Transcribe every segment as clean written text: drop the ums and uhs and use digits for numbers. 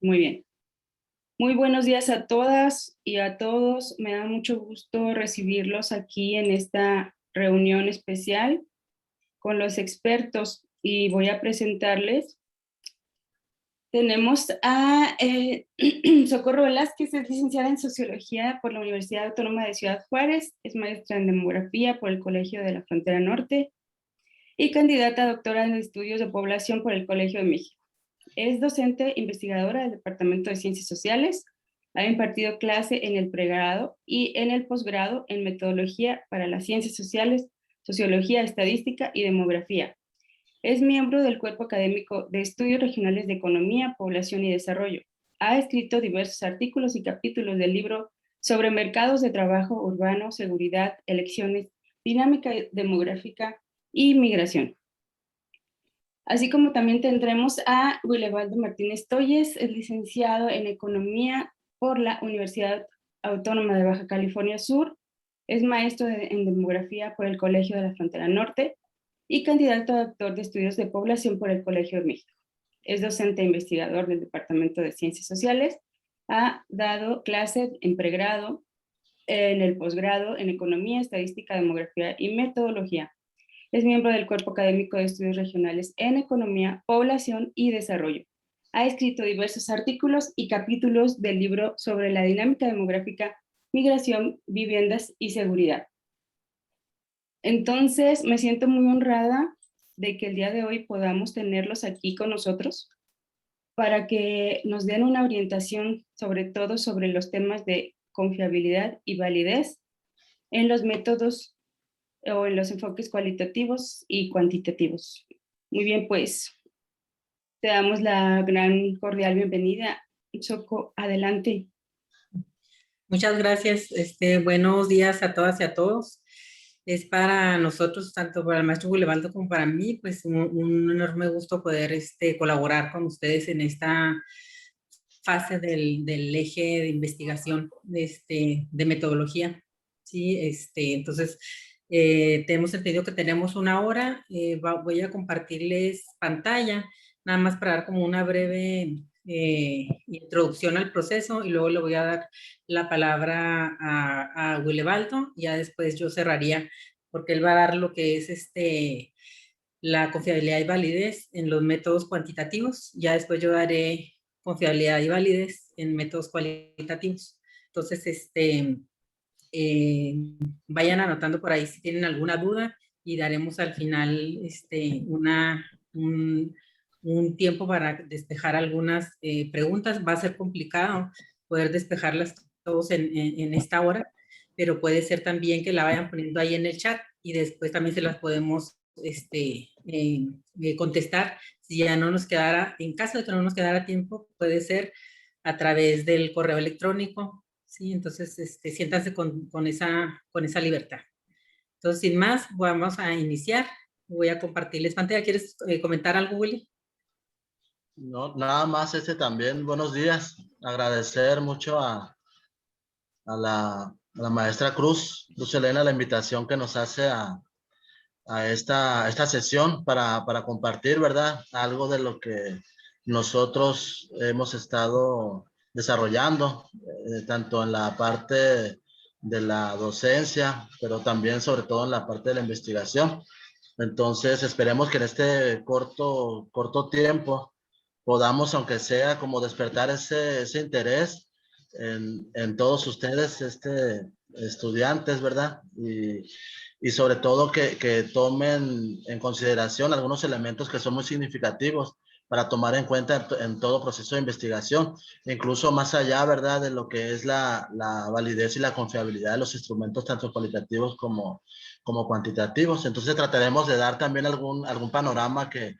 Muy bien. Muy buenos días a todas y a todos. Me da mucho gusto recibirlos aquí en esta reunión especial con los expertos y voy a presentarles. Tenemos a Socorro Velázquez, es licenciada en Sociología por la Universidad Autónoma de Ciudad Juárez, es maestra en Demografía por el Colegio de la Frontera Norte y candidata a doctora en Estudios de Población por el Colegio de México. Es docente investigadora del Departamento de Ciencias Sociales, ha impartido clase en el pregrado y en el posgrado en Metodología para las Ciencias Sociales, Sociología, Estadística y Demografía. Es miembro del Cuerpo Académico de Estudios Regionales de Economía, Población y Desarrollo. Ha escrito diversos artículos y capítulos del libro sobre mercados de trabajo urbano, seguridad, elecciones, dinámica demográfica y migración. Así como también tendremos a Willebaldo Martínez Toyes, es licenciado en Economía por la Universidad Autónoma de Baja California Sur, es maestro en Demografía por el Colegio de la Frontera Norte y candidato a doctor de Estudios de Población por el Colegio de México. Es docente e investigador del Departamento de Ciencias Sociales, ha dado clases en pregrado, en el posgrado en Economía, Estadística, Demografía y Metodología. Es miembro del Cuerpo Académico de Estudios Regionales en Economía, Población y Desarrollo. Ha escrito diversos artículos y capítulos del libro sobre la dinámica demográfica, migración, viviendas y seguridad. Entonces, me siento muy honrada de que el día de hoy podamos tenerlos aquí con nosotros para que nos den una orientación sobre todo sobre los temas de confiabilidad y validez en los métodos o en los enfoques cualitativos y cuantitativos. Muy bien, pues te damos la gran cordial bienvenida. Soco, adelante. Muchas gracias. Buenos días a todas y a todos. Es para nosotros, tanto para el maestro Gulevaldo como para mí, pues un enorme gusto poder colaborar con ustedes en esta fase del eje de investigación de metodología. Sí, entonces, tenemos entendido que tenemos una hora. Voy a compartirles pantalla, nada más para dar como una breve introducción al proceso y luego le voy a dar la palabra a Willebaldo y ya después yo cerraría porque él va a dar lo que es la confiabilidad y validez en los métodos cuantitativos. Ya después yo daré confiabilidad y validez en métodos cualitativos. Entonces, vayan anotando por ahí si tienen alguna duda y daremos al final un tiempo para despejar algunas preguntas. Va a ser complicado poder despejarlas todos en esta hora, pero puede ser también que la vayan poniendo ahí en el chat y después también se las podemos contestar. Si ya no nos quedara, en caso de que no nos quedara tiempo, puede ser a través del correo electrónico, ¿sí? Entonces, siéntanse con esa libertad. Entonces, sin más, vamos a iniciar. Voy a compartirles pantalla. ¿Quieres comentar algo, Willy? No, nada más también, buenos días. Agradecer mucho a la maestra Cruz Elena, la invitación que nos hace a esta sesión para compartir, ¿verdad? Algo de lo que nosotros hemos estado desarrollando, tanto en la parte de la docencia, pero también sobre todo en la parte de la investigación. Entonces, esperemos que en este corto tiempo podamos, aunque sea como despertar ese interés en todos ustedes, estudiantes, ¿verdad? Y sobre todo que tomen en consideración algunos elementos que son muy significativos para tomar en cuenta en todo proceso de investigación, incluso más allá, ¿verdad?, de lo que es la validez y la confiabilidad de los instrumentos tanto cualitativos como cuantitativos. Entonces trataremos de dar también algún panorama que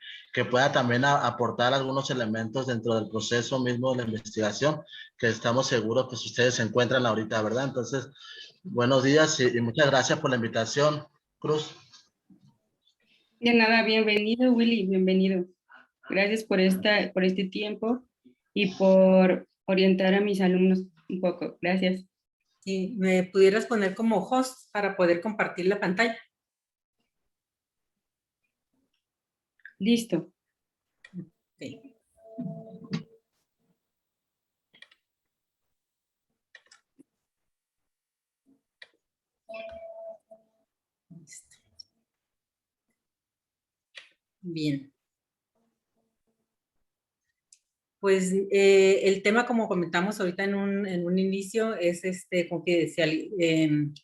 pueda también aportar algunos elementos dentro del proceso mismo de la investigación, que estamos seguros que ustedes se encuentran ahorita, ¿verdad? Entonces, buenos días y muchas gracias por la invitación, Cruz. De nada, bienvenido, Willy, bienvenido. Gracias por este tiempo y por orientar a mis alumnos un poco. Gracias. Sí, ¿me pudieras poner como host para poder compartir la pantalla? Listo. Sí. Bien. Pues el tema, como comentamos ahorita en un inicio, es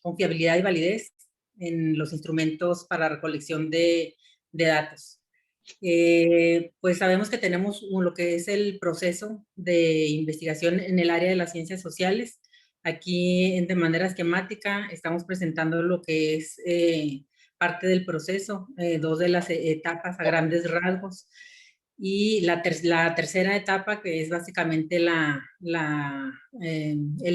confiabilidad y validez en los instrumentos para recolección de datos. Pues sabemos que tenemos lo que es el proceso de investigación en el área de las ciencias sociales. Aquí, de manera esquemática, estamos presentando lo que es parte del proceso, dos de las etapas a grandes rasgos. Y la tercera etapa, que es básicamente el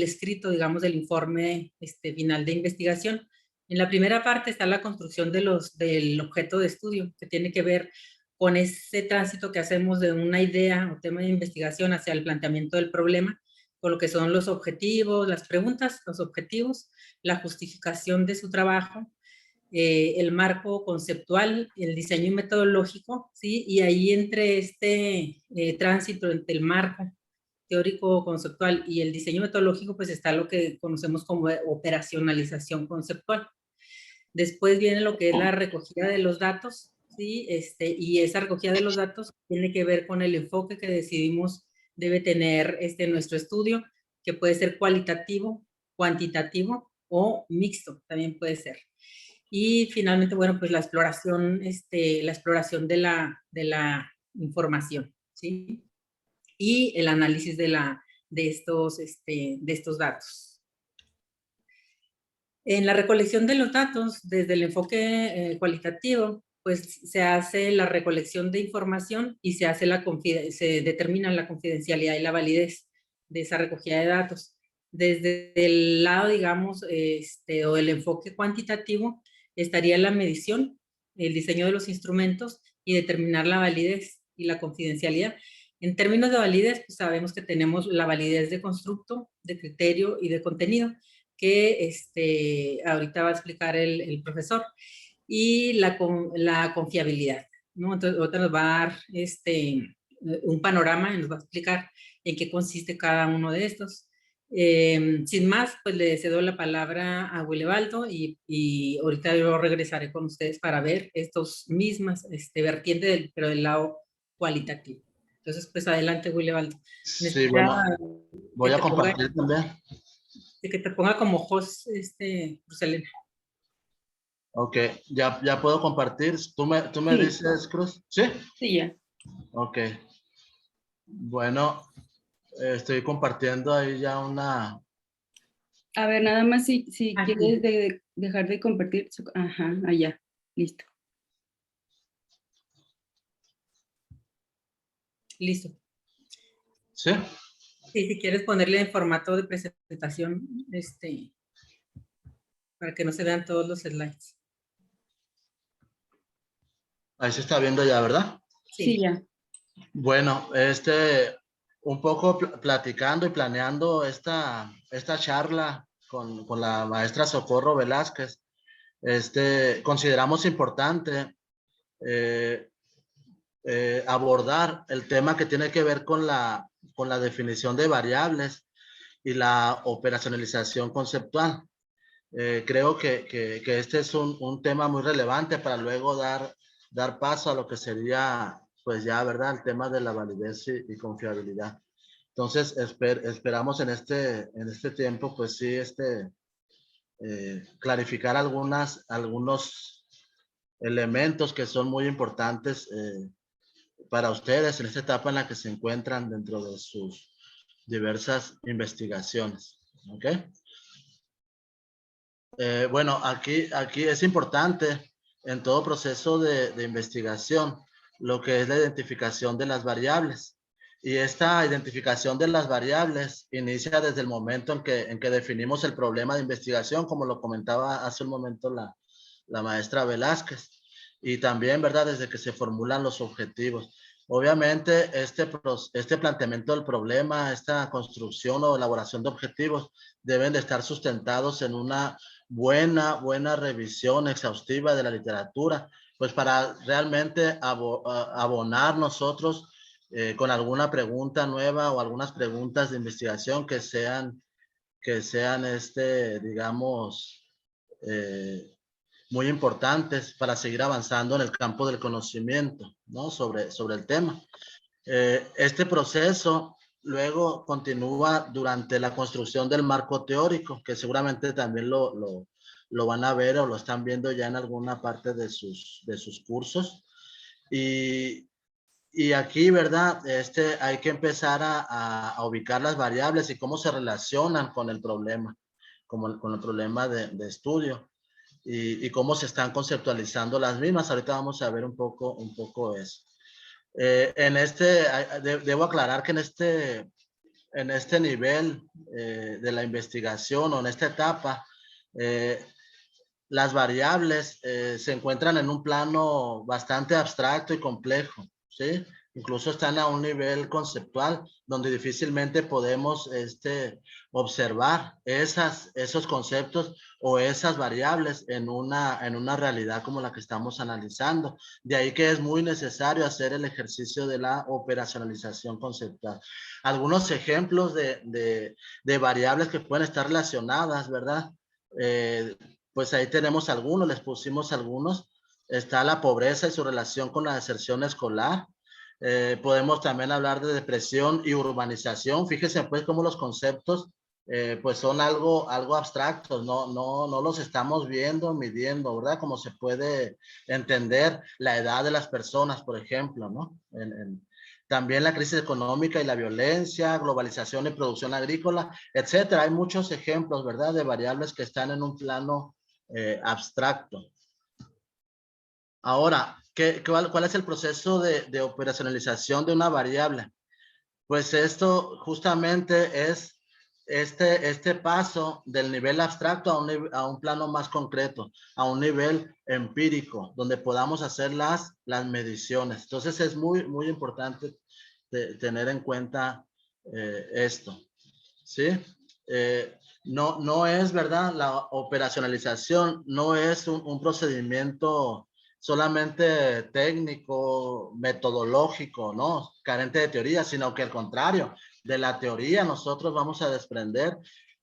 escrito, digamos, del informe final de investigación. En la primera parte está la construcción del objeto de estudio, que tiene que ver con ese tránsito que hacemos de una idea o tema de investigación hacia el planteamiento del problema, con lo que son los objetivos, las preguntas, los objetivos, la justificación de su trabajo, el marco conceptual, el diseño metodológico, ¿sí? Y ahí entre este tránsito entre el marco teórico conceptual y el diseño metodológico, pues está lo que conocemos como operacionalización conceptual. Después viene lo que es la recogida de los datos, ¿sí? Y esa recogida de los datos tiene que ver con el enfoque que decidimos debe tener nuestro estudio, que puede ser cualitativo, cuantitativo o mixto, también puede ser. Y finalmente, bueno, pues la exploración de la información, ¿sí? Y el análisis de estos datos. En la recolección de los datos, desde el enfoque cualitativo, pues se hace la recolección de información y se determina la confidencialidad y la validez de esa recogida de datos. Desde el lado, digamos, o el enfoque cuantitativo, estaría la medición, el diseño de los instrumentos y determinar la validez y la confidencialidad. En términos de validez, pues sabemos que tenemos la validez de constructo, de criterio y de contenido, que ahorita va a explicar el profesor, y la confiabilidad, ¿no? Entonces, ahorita nos va a dar un panorama y nos va a explicar en qué consiste cada uno de estos. Sin más, pues le cedo la palabra a Willebaldo y ahorita yo regresaré con ustedes para ver estos mismas vertientes, pero del lado cualitativo. Entonces, pues adelante, Willebaldo. Sí, bueno, voy a compartir también. De que te ponga como host, Rosalena. Ok, ya puedo compartir. ¿Tú me Sí. dices, Cruz? ¿Sí? Sí, ya. Ok. Bueno, estoy compartiendo ahí ya una... A ver, nada más si Aquí. quieres dejar de compartir. Ajá, allá. Listo. Listo. ¿Sí? Sí, si quieres ponerle en formato de presentación, para que no se vean todos los slides. Ahí se está viendo ya, ¿verdad? Sí, ya. Bueno, un poco platicando y planeando esta charla con la maestra Socorro Velázquez, consideramos importante abordar el tema que tiene que ver con la definición de variables y la operacionalización conceptual. Creo que este es un tema muy relevante para luego dar paso a lo que sería, pues ya, ¿verdad? El tema de la validez y confiabilidad. Entonces, esperamos en este tiempo, pues sí, clarificar algunos elementos que son muy importantes para ustedes en esta etapa en la que se encuentran dentro de sus diversas investigaciones. ¿Ok? Bueno, aquí es importante en todo proceso de investigación lo que es la identificación de las variables. Y esta identificación de las variables inicia desde el momento en que definimos el problema de investigación, como lo comentaba hace un momento la maestra Velázquez. Y también, ¿verdad? Desde que se formulan los objetivos. Obviamente, este planteamiento del problema, esta construcción o elaboración de objetivos deben de estar sustentados en una buena revisión exhaustiva de la literatura, pues para realmente abonar nosotros con alguna pregunta nueva o algunas preguntas de investigación que sean digamos, muy importantes para seguir avanzando en el campo del conocimiento, ¿no? Sobre el tema. Este proceso luego continúa durante la construcción del marco teórico, que seguramente también lo van a ver o lo están viendo ya en alguna parte de sus cursos. Y aquí, ¿verdad? Hay que empezar a ubicar las variables y cómo se relacionan con el problema, con el problema de estudio y cómo se están conceptualizando las mismas. Ahorita vamos a ver un poco eso. Debo aclarar que en este nivel de la investigación o en esta etapa, las variables se encuentran en un plano bastante abstracto y complejo, ¿sí? Incluso están a un nivel conceptual donde difícilmente podemos observar esos conceptos o esas variables en una realidad como la que estamos analizando. De ahí que es muy necesario hacer el ejercicio de la operacionalización conceptual. Algunos ejemplos de variables que pueden estar relacionadas, ¿verdad? Pues ahí tenemos algunos, les pusimos algunos. Está la pobreza y su relación con la deserción escolar. Podemos también hablar de depresión y urbanización. Fíjense pues cómo los conceptos pues son algo abstractos, no los estamos viendo, midiendo, ¿verdad? Como se puede entender la edad de las personas, por ejemplo, ¿no? También la crisis económica y la violencia, globalización y producción agrícola, etcétera. Hay muchos ejemplos, ¿verdad? De variables que están en un plano abstracto. Ahora, ¿cuál es el proceso de operacionalización de una variable? Pues esto justamente es este paso del nivel abstracto a un plano más concreto, a un nivel empírico, donde podamos hacer las mediciones. Entonces es muy importante tener en cuenta esto, ¿sí? No es, ¿verdad? La operacionalización no es un procedimiento solamente técnico, metodológico, ¿no? Carente de teoría, sino que al contrario, de la teoría nosotros vamos a desprender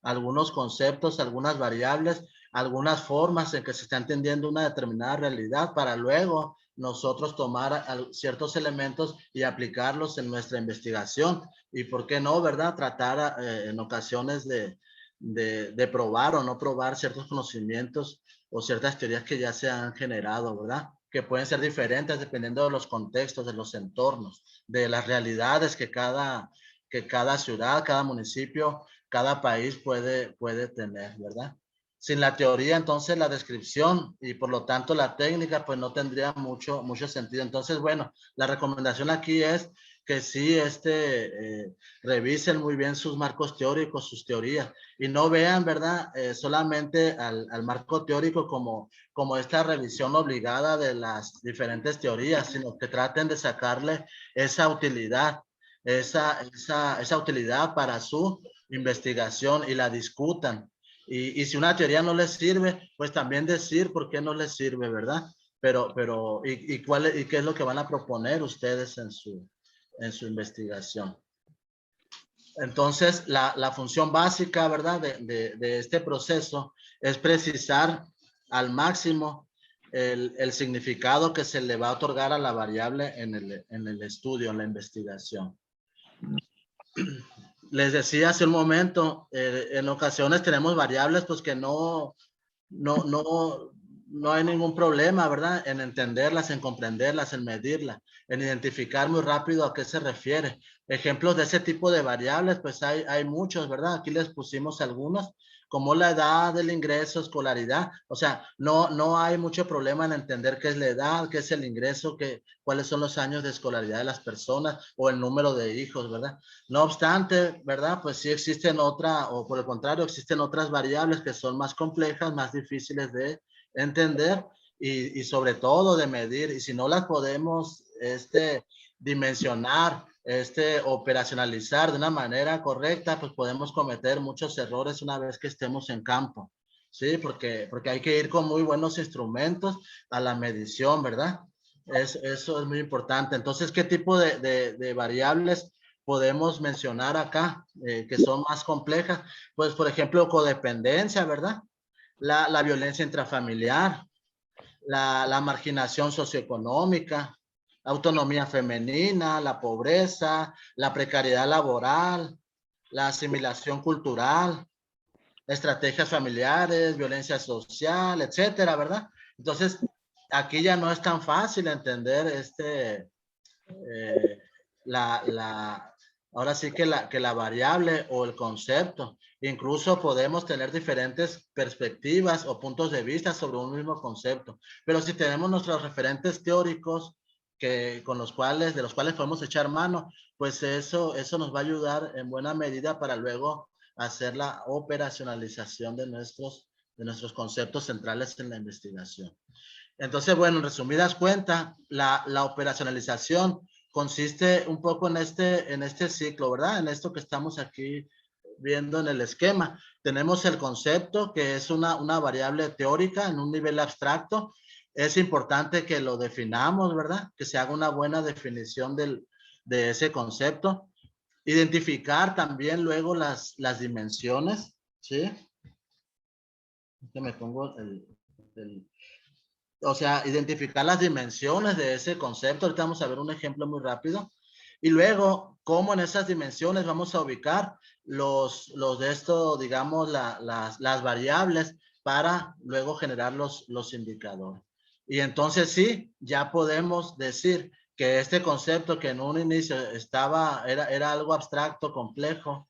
algunos conceptos, algunas variables, algunas formas en que se está entendiendo una determinada realidad para luego nosotros tomar ciertos elementos y aplicarlos en nuestra investigación. Y por qué no, ¿verdad? Tratar en ocasiones de probar o no probar ciertos conocimientos o ciertas teorías que ya se han generado, ¿verdad? Que pueden ser diferentes dependiendo de los contextos, de los entornos, de las realidades que cada ciudad, cada municipio, cada país puede tener, ¿verdad? Sin la teoría, entonces la descripción y por lo tanto la técnica, pues no tendría mucho sentido. Entonces, bueno, la recomendación aquí es que sí revisen muy bien sus marcos teóricos, sus teorías, y no vean, ¿verdad? Solamente al marco teórico como esta revisión obligada de las diferentes teorías, sino que traten de sacarle esa utilidad, esa utilidad para su investigación y la discutan. Y si una teoría no les sirve, pues también decir por qué no les sirve, ¿verdad? ¿Y qué es lo que van a proponer ustedes en su investigación? Entonces, la función básica, ¿verdad? De este proceso es precisar al máximo el significado que se le va a otorgar a la variable en el estudio, en la investigación. Les decía hace un momento, en ocasiones tenemos variables pues que no hay ningún problema, ¿verdad? En entenderlas, en comprenderlas, en medirlas, en identificar muy rápido a qué se refiere. Ejemplos de ese tipo de variables, pues hay muchos, ¿verdad? Aquí les pusimos algunos, como la edad, el ingreso, escolaridad. O sea, no hay mucho problema en entender qué es la edad, qué es el ingreso, cuáles son los años de escolaridad de las personas o el número de hijos, ¿verdad? No obstante, ¿verdad? Pues sí existen o por el contrario, existen otras variables que son más complejas, más difíciles de entender y sobre todo de medir. Y si no las podemos dimensionar, operacionalizar de una manera correcta, pues podemos cometer muchos errores una vez que estemos en campo. Sí, porque hay que ir con muy buenos instrumentos a la medición, ¿verdad? Eso es muy importante. Entonces, ¿qué tipo de variables podemos mencionar acá que son más complejas? Pues, por ejemplo, codependencia, ¿verdad? La violencia intrafamiliar, la marginación socioeconómica, autonomía femenina, la pobreza, la precariedad laboral, la asimilación cultural, estrategias familiares, violencia social, etcétera, ¿verdad? Entonces, aquí ya no es tan fácil entender ahora sí que la variable o el concepto. Incluso podemos tener diferentes perspectivas o puntos de vista sobre un mismo concepto. Pero si tenemos nuestros referentes teóricos de los cuales podemos echar mano, pues eso nos va a ayudar en buena medida para luego hacer la operacionalización de nuestros conceptos centrales en la investigación. Entonces, bueno, en resumidas cuentas, la operacionalización consiste un poco en este ciclo, ¿verdad? En esto que estamos aquí viendo en el esquema. Tenemos el concepto, que es una variable teórica en un nivel abstracto. Es importante que lo definamos, ¿verdad? Que se haga una buena definición de ese concepto. Identificar también luego las dimensiones, ¿sí? Que me pongo o sea, identificar las dimensiones de ese concepto. Ahorita vamos a ver un ejemplo muy rápido. Y luego, cómo en esas dimensiones vamos a ubicar los de esto, digamos, las variables para luego generar los indicadores. Y entonces sí, ya podemos decir que este concepto que en un inicio era algo abstracto, complejo,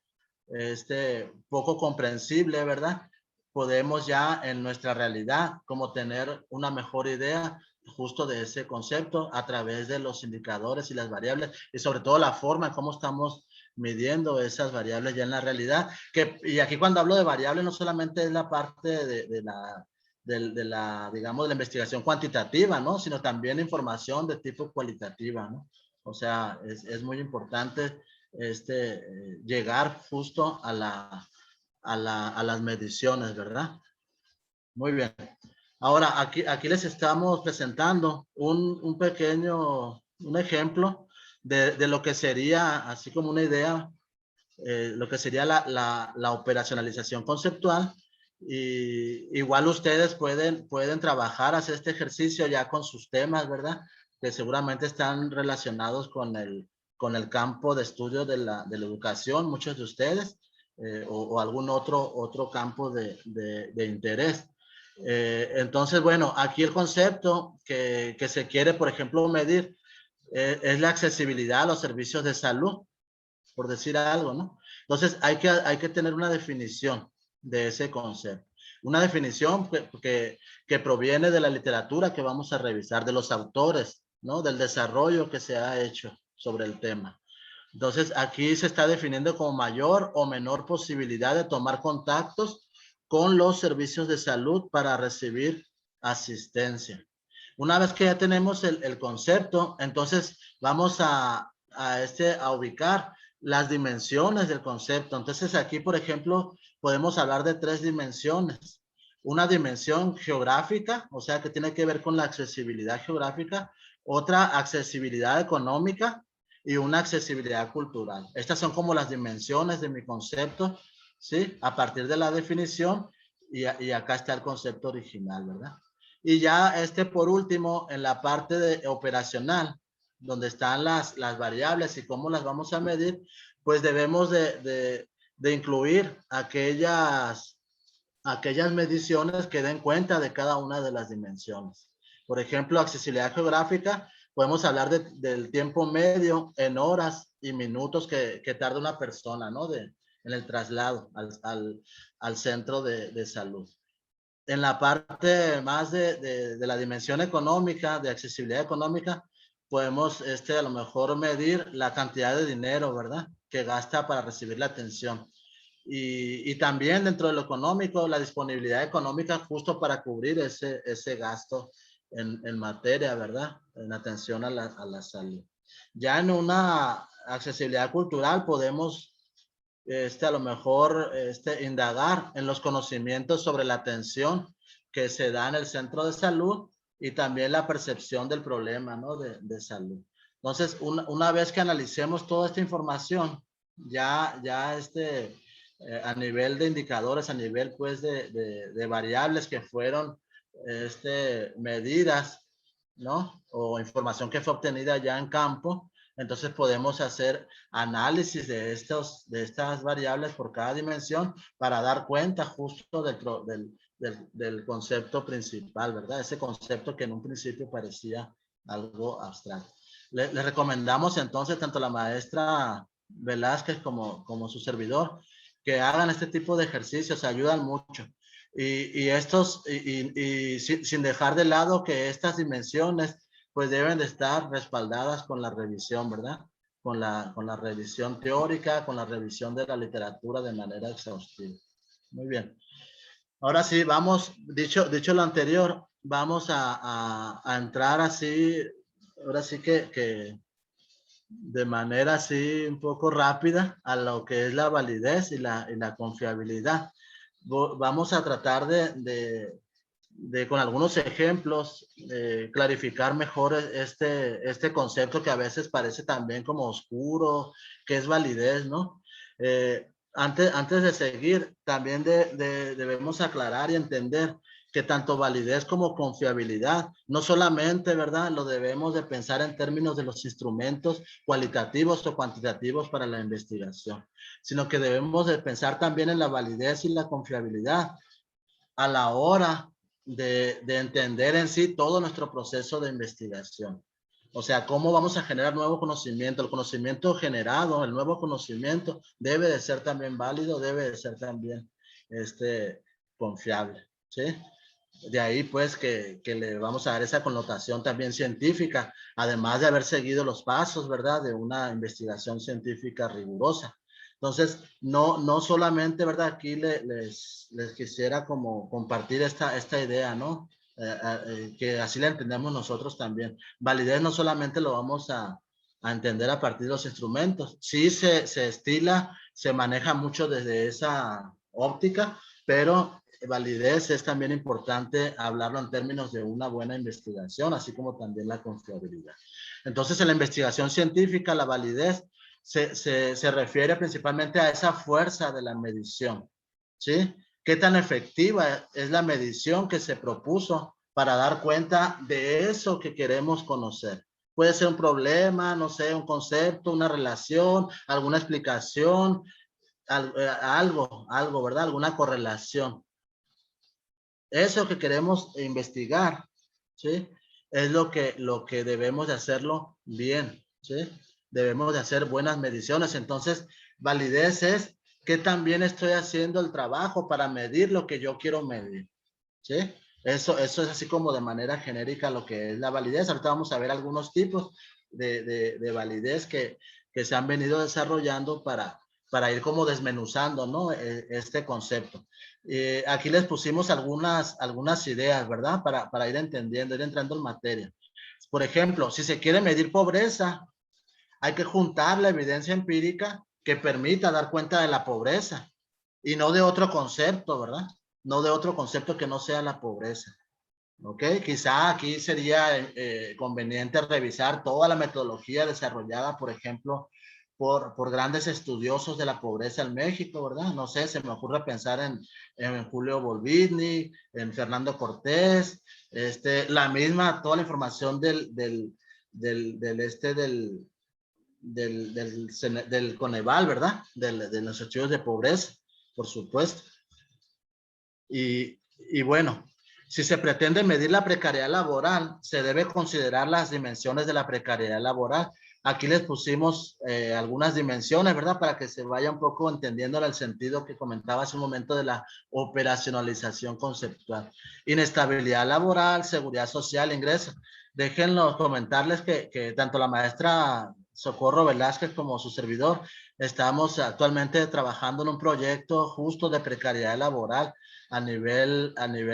poco comprensible, ¿verdad? Podemos ya en nuestra realidad como tener una mejor idea justo de ese concepto a través de los indicadores y las variables y sobre todo la forma en cómo estamos midiendo esas variables ya en la realidad. Y aquí cuando hablo de variables no solamente es la parte de la, digamos, de la investigación cuantitativa, ¿no? Sino también información de tipo cualitativa, ¿no? O sea, es muy importante llegar justo a las mediciones, ¿verdad? Muy bien. Ahora, aquí les estamos presentando un ejemplo de lo que sería, así como una idea, lo que sería la operacionalización conceptual. Y igual ustedes pueden trabajar, hacer este ejercicio ya con sus temas, ¿verdad? Que seguramente están relacionados con el campo de estudio de la educación, muchos de ustedes, o algún otro campo de interés. Entonces, bueno, aquí el concepto que se quiere, por ejemplo, medir es la accesibilidad a los servicios de salud, por decir algo, ¿no? Entonces, hay que tener una definición de ese concepto. Una definición que proviene de la literatura que vamos a revisar, de los autores, ¿no? Del desarrollo que se ha hecho sobre el tema. Entonces, aquí se está definiendo como mayor o menor posibilidad de tomar contactos con los servicios de salud para recibir asistencia. Una vez que ya tenemos el concepto, entonces vamos a ubicar las dimensiones del concepto. Entonces, aquí, por ejemplo, podemos hablar de 3 dimensiones. Una dimensión geográfica, o sea, que tiene que ver con la accesibilidad geográfica. Otra, accesibilidad económica. Y una accesibilidad cultural. Estas son como las dimensiones de mi concepto, ¿sí? A partir de la definición, y acá está el concepto original, ¿verdad? Y ya por último, en la parte operacional, donde están las variables y cómo las vamos a medir, pues debemos de incluir aquellas mediciones que den cuenta de cada una de las dimensiones. Por ejemplo, accesibilidad geográfica, podemos hablar del tiempo medio en horas y minutos que tarda una persona, ¿no? En el traslado al centro de salud. En la parte más de la dimensión económica, de accesibilidad económica, podemos a lo mejor medir la cantidad de dinero, ¿verdad? Que gasta para recibir la atención. Y también dentro de lo económico, la disponibilidad económica justo para cubrir ese gasto en materia, ¿verdad? En atención a la salud. Ya en una accesibilidad cultural podemos a lo mejor indagar en los conocimientos sobre la atención que se da en el centro de salud y también la percepción del problema, ¿no? de salud. Entonces, una vez que analicemos toda esta información, ya a nivel de indicadores, a nivel pues de variables que fueron medidas, ¿no? O información que fue obtenida ya en campo, entonces podemos hacer análisis de estas variables por cada dimensión para dar cuenta justo del concepto principal, ¿verdad? Ese concepto que en un principio parecía algo abstracto. Le recomendamos entonces tanto a la maestra Velázquez como su servidor que hagan este tipo de ejercicios, ayudan mucho. Y sin dejar de lado que estas dimensiones pues deben de estar respaldadas con la revisión, ¿verdad? Con la revisión teórica, con la revisión de la literatura de manera exhaustiva. Muy bien. Ahora sí, vamos, dicho lo anterior, vamos a entrar así, ahora sí que de manera así un poco rápida a lo que es la validez y la confiabilidad. Vamos a tratar de con algunos ejemplos, clarificar mejor este concepto que a veces parece también como oscuro, que es validez, ¿no? Antes de seguir, también debemos aclarar y entender que tanto validez como confiabilidad, no solamente, ¿verdad? Lo debemos de pensar en términos de los instrumentos cualitativos o cuantitativos para la investigación, sino que debemos de pensar también en la validez y la confiabilidad a la hora de entender en sí todo nuestro proceso de investigación. O sea, cómo vamos a generar nuevo conocimiento. El conocimiento generado, el nuevo conocimiento, debe de ser también válido, debe de ser también confiable, ¿sí? De ahí pues que le vamos a dar esa connotación también científica, además de haber seguido los pasos, ¿verdad? De una investigación científica rigurosa. Entonces, no solamente, ¿verdad? Aquí les quisiera como compartir esta idea, ¿no? Que así la entendemos nosotros también. Validez no solamente lo vamos a entender a partir de los instrumentos. Sí se estila, se maneja mucho desde esa óptica, pero validez es también importante hablarlo en términos de una buena investigación, así como también la confiabilidad. Entonces, en la investigación científica, la validez se refiere principalmente a esa fuerza de la medición, ¿sí? ¿Qué tan efectiva es la medición que se propuso para dar cuenta de eso que queremos conocer? Puede ser un problema, no sé, un concepto, una relación, alguna explicación, algo, ¿verdad? Alguna correlación. Eso que queremos investigar, ¿sí? Es lo que debemos de hacerlo bien, ¿sí? Debemos de hacer buenas mediciones. Entonces, validez es que también estoy haciendo el trabajo para medir lo que yo quiero medir, ¿sí? Eso es así como de manera genérica lo que es la validez. Ahorita vamos a ver algunos tipos de validez que se han venido desarrollando para ir como desmenuzando, ¿no? Este concepto. Aquí les pusimos algunas ideas, ¿verdad? Para ir entendiendo, ir entrando en materia. Por ejemplo, si se quiere medir pobreza, hay que juntar la evidencia empírica que permita dar cuenta de la pobreza y no de otro concepto, ¿verdad? No de otro concepto que no sea la pobreza. ¿Ok? Quizá aquí sería conveniente revisar toda la metodología desarrollada, por ejemplo, por grandes estudiosos de la pobreza en México, ¿verdad? No sé, se me ocurre pensar en Julio Volvini, en Fernando Cortés, toda la información del Coneval, ¿verdad? De los estudios de pobreza, por supuesto. Y bueno, si se pretende medir la precariedad laboral, se debe considerar las dimensiones de la precariedad laboral. Aquí les pusimos algunas dimensiones, ¿verdad? Para que se vaya un poco entendiendo el sentido que comentaba hace un momento de la operacionalización conceptual. Inestabilidad laboral, seguridad social, ingresos. Déjenlos comentarles que tanto la maestra Socorro Velázquez como su servidor estamos actualmente trabajando en un proyecto justo de precariedad laboral a nivel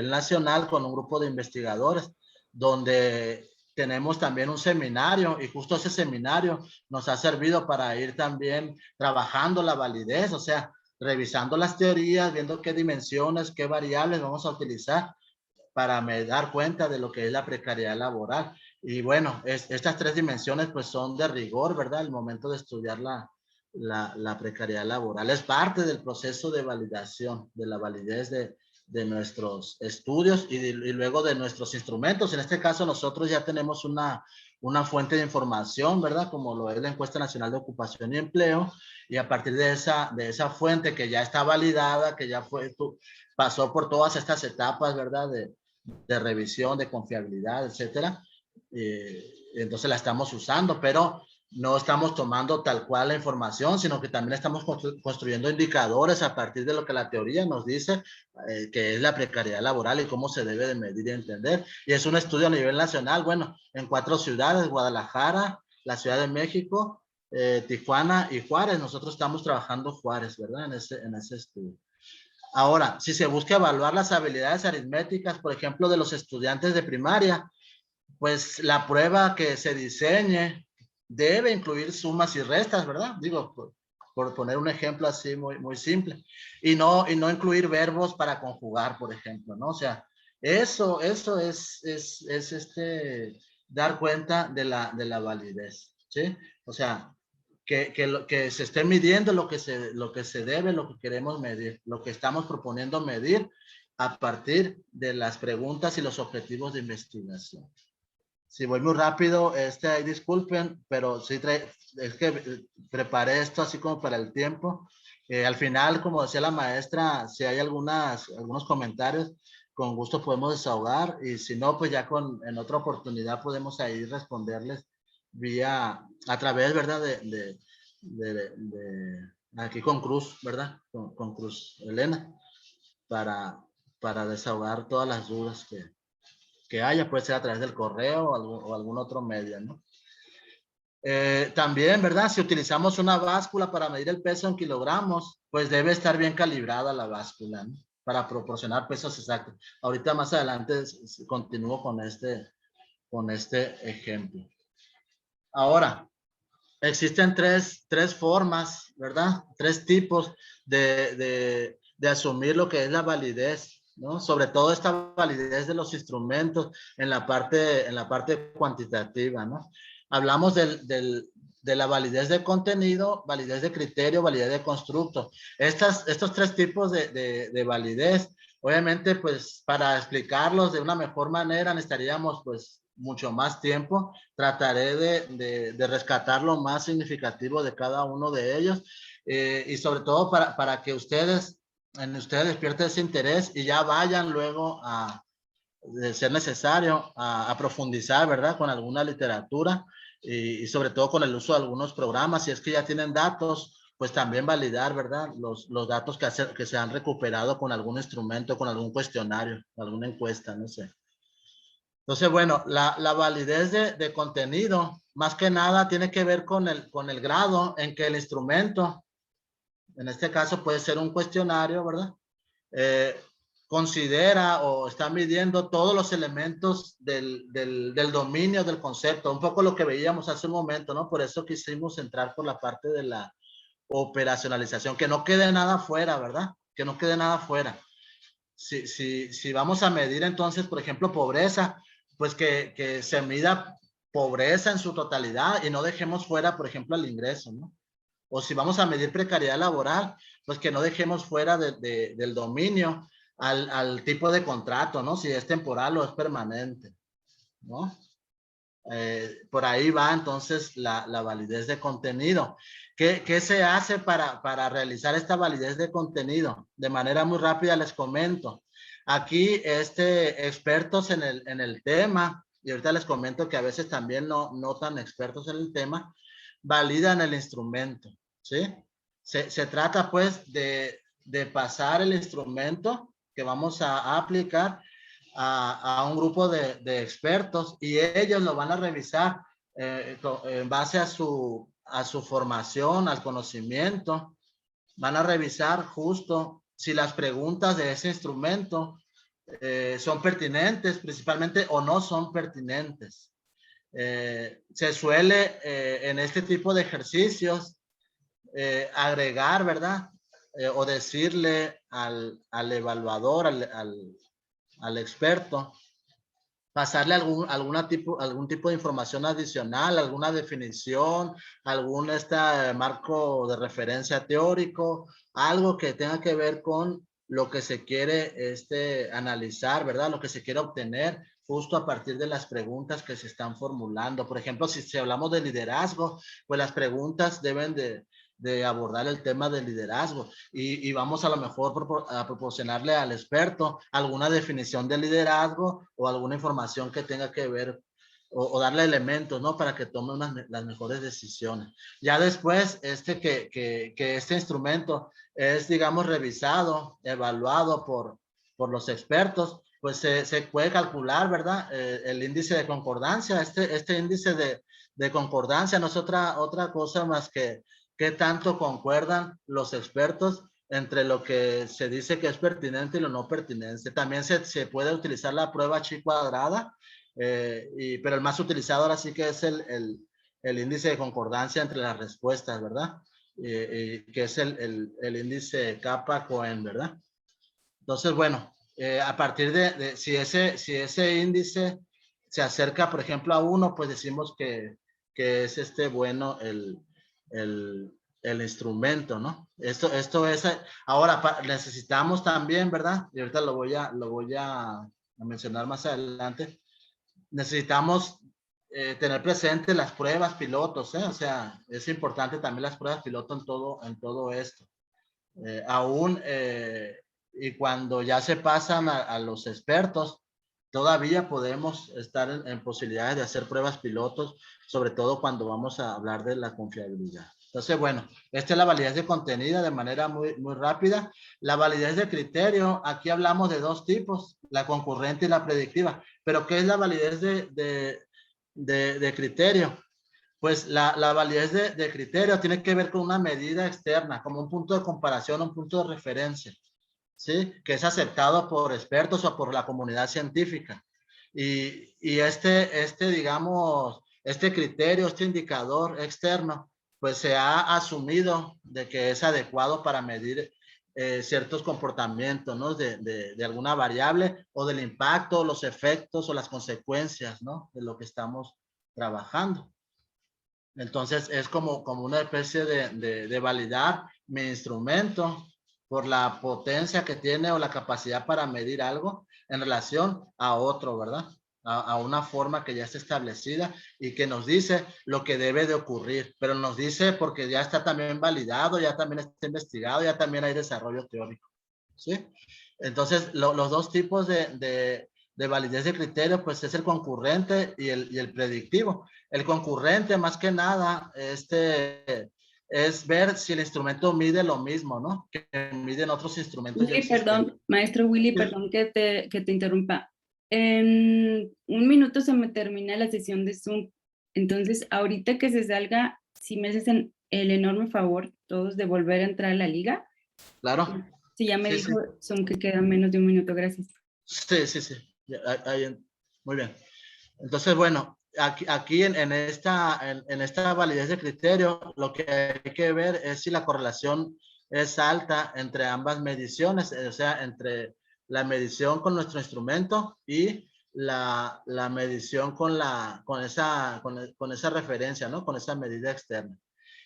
nacional con un grupo de investigadores, donde tenemos también un seminario y justo ese seminario nos ha servido para ir también trabajando la validez, o sea, revisando las teorías, viendo qué dimensiones, qué variables vamos a utilizar para dar cuenta de lo que es la precariedad laboral. Y bueno, estas tres dimensiones pues son de rigor, ¿verdad? El momento de estudiar la precariedad laboral. Es parte del proceso de validación, de la validez de nuestros estudios y luego de nuestros instrumentos. En este caso nosotros ya tenemos una fuente de información, ¿verdad? Como lo es la Encuesta Nacional de Ocupación y Empleo, y a partir de esa fuente que ya está validada, que ya pasó por todas estas etapas, ¿verdad? De revisión, de confiabilidad, etcétera. Entonces la estamos usando, pero no estamos tomando tal cual la información, sino que también estamos construyendo indicadores a partir de lo que la teoría nos dice, que es la precariedad laboral y cómo se debe de medir y entender. Y es un estudio a nivel nacional, bueno, en 4 ciudades, Guadalajara, la Ciudad de México, Tijuana y Juárez. Nosotros estamos trabajando Juárez, ¿verdad? En ese estudio. Ahora, si se busca evaluar las habilidades aritméticas, por ejemplo, de los estudiantes de primaria, pues la prueba que se diseñe debe incluir sumas y restas, ¿verdad? Digo, por poner un ejemplo así muy simple. Y no incluir verbos para conjugar, por ejemplo, ¿no? O sea, eso es dar cuenta de la validez, ¿sí? O sea, que se esté midiendo lo que se debe, lo que queremos medir, lo que estamos proponiendo medir a partir de las preguntas y los objetivos de investigación. Si voy muy rápido, ahí disculpen, pero sí es que preparé esto así como para el tiempo. Al final, como decía la maestra, si hay algunos comentarios, con gusto podemos desahogar, y si no, pues ya en otra oportunidad podemos ahí responderles a través, ¿verdad? Aquí con Cruz, ¿verdad? Con Cruz Elena, para desahogar todas las dudas que haya, puede ser a través del correo o algún otro medio, ¿no? También, ¿verdad? Si utilizamos una báscula para medir el peso en kilogramos, pues debe estar bien calibrada la báscula, ¿no? Para proporcionar pesos exactos. Ahorita más adelante continúo con este ejemplo. Ahora, existen tres formas, ¿verdad? 3 tipos de asumir lo que es la validez, ¿no? Sobre todo esta validez de los instrumentos en la parte cuantitativa, ¿no? Hablamos de la validez de contenido, validez de criterio, validez de constructo. Estos 3 tipos de validez, obviamente, pues para explicarlos de una mejor manera necesitaríamos pues mucho más tiempo. Trataré de rescatar lo más significativo de cada uno de ellos, y sobre todo para que ustedes despierten ese interés y ya vayan luego de ser necesario, a profundizar, ¿verdad? Con alguna literatura y sobre todo con el uso de algunos programas. Si es que ya tienen datos, pues también validar, ¿verdad? Los datos que se han recuperado con algún instrumento, con algún cuestionario, alguna encuesta, no sé. Entonces, bueno, la validez de contenido, más que nada, tiene que ver con el grado en que el instrumento, en este caso puede ser un cuestionario, ¿verdad? Considera o está midiendo todos los elementos del dominio del concepto, un poco lo que veíamos hace un momento, ¿no? Por eso quisimos entrar por la parte de la operacionalización, que no quede nada fuera, ¿verdad? Que no quede nada fuera. Si vamos a medir entonces, por ejemplo, pobreza, pues que se mida pobreza en su totalidad y no dejemos fuera, por ejemplo, el ingreso, ¿no? O si vamos a medir precariedad laboral, pues que no dejemos fuera del dominio al tipo de contrato, ¿no? Si es temporal o es permanente, ¿no? Por ahí va entonces la validez de contenido. ¿Qué se hace para realizar esta validez de contenido? De manera muy rápida les comento. Aquí expertos en el tema, y ahorita les comento que a veces también no tan expertos en el tema, validan el instrumento, ¿sí? Se trata pues de pasar el instrumento que vamos a aplicar a un grupo de expertos, y ellos lo van a revisar en base a su formación, al conocimiento. Van a revisar justo si las preguntas de ese instrumento son pertinentes principalmente o no son pertinentes. Se suele en este tipo de ejercicios agregar, ¿verdad? O decirle al evaluador, al experto, pasarle algún tipo de información adicional, alguna definición, marco de referencia teórico, algo que tenga que ver con lo que se quiere analizar, ¿verdad? Lo que se quiere obtener justo a partir de las preguntas que se están formulando. Por ejemplo, si hablamos de liderazgo, pues las preguntas deben de abordar el tema del liderazgo y vamos a lo mejor a proporcionarle al experto alguna definición de liderazgo o alguna información que tenga que ver o darle elementos, ¿no? Para que tome las mejores decisiones. Ya después, que este instrumento es, digamos, revisado, evaluado por los expertos, pues se puede calcular, ¿verdad? El índice de concordancia. Este índice de concordancia no es otra cosa más que qué tanto concuerdan los expertos entre lo que se dice que es pertinente y lo no pertinente. También se puede utilizar la prueba chi cuadrada, pero el más utilizado ahora sí que es el índice de concordancia entre las respuestas, ¿verdad? Que es el índice Kappa-Cohen, ¿verdad? Entonces, bueno, a partir de si ese índice se acerca, por ejemplo, a 1, pues decimos que es bueno el instrumento, ¿no? Esto es, ahora necesitamos también, ¿verdad? Y ahorita lo voy a mencionar más adelante. Necesitamos tener presente las pruebas pilotos, ¿eh? O sea, es importante también las pruebas piloto en todo esto. Y cuando ya se pasan a los expertos, todavía podemos estar en posibilidades de hacer pruebas pilotos, sobre todo cuando vamos a hablar de la confiabilidad. Entonces, bueno, esta es la validez de contenido de manera muy rápida. La validez de criterio, aquí hablamos de 2 tipos, la concurrente y la predictiva. Pero, ¿qué es la validez de criterio? Pues la validez de criterio tiene que ver con una medida externa, como un punto de comparación, un punto de referencia, ¿sí? Que es aceptado por expertos o por la comunidad científica. Y digamos, este criterio, este indicador externo, pues se ha asumido de que es adecuado para medir ciertos comportamientos, ¿no? De alguna variable o del impacto, los efectos o las consecuencias, ¿no? De lo que estamos trabajando. Entonces es como una especie de validar mi instrumento por la potencia que tiene o la capacidad para medir algo en relación a otro, ¿verdad? A una forma que ya está establecida y que nos dice lo que debe de ocurrir, pero nos dice porque ya está también validado, ya también está investigado, ya también hay desarrollo teórico, ¿sí? Entonces los 2 tipos de validez de criterio, pues es el concurrente y el predictivo. El concurrente, más que nada, es ver si el instrumento mide lo mismo, ¿no? Que miden otros instrumentos Willy, perdón, maestro Willy, perdón que te interrumpa. En 1 minuto se me termina la sesión de Zoom. Entonces, ahorita que se salga, si me hacen el enorme favor, todos, de volver a entrar a la liga. Claro. Sí, ya me dijo Zoom que queda menos de 1 minuto, gracias. Sí. Muy bien. Entonces, bueno, aquí en esta validez de criterio, lo que hay que ver es si la correlación es alta entre ambas mediciones, o sea, entre la medición con nuestro instrumento y la medición con esa referencia, ¿no? Con esa medida externa.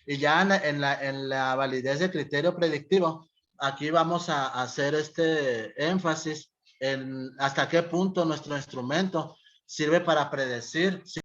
Y ya en la validez de criterio predictivo, aquí vamos a hacer énfasis en hasta qué punto nuestro instrumento sirve para predecir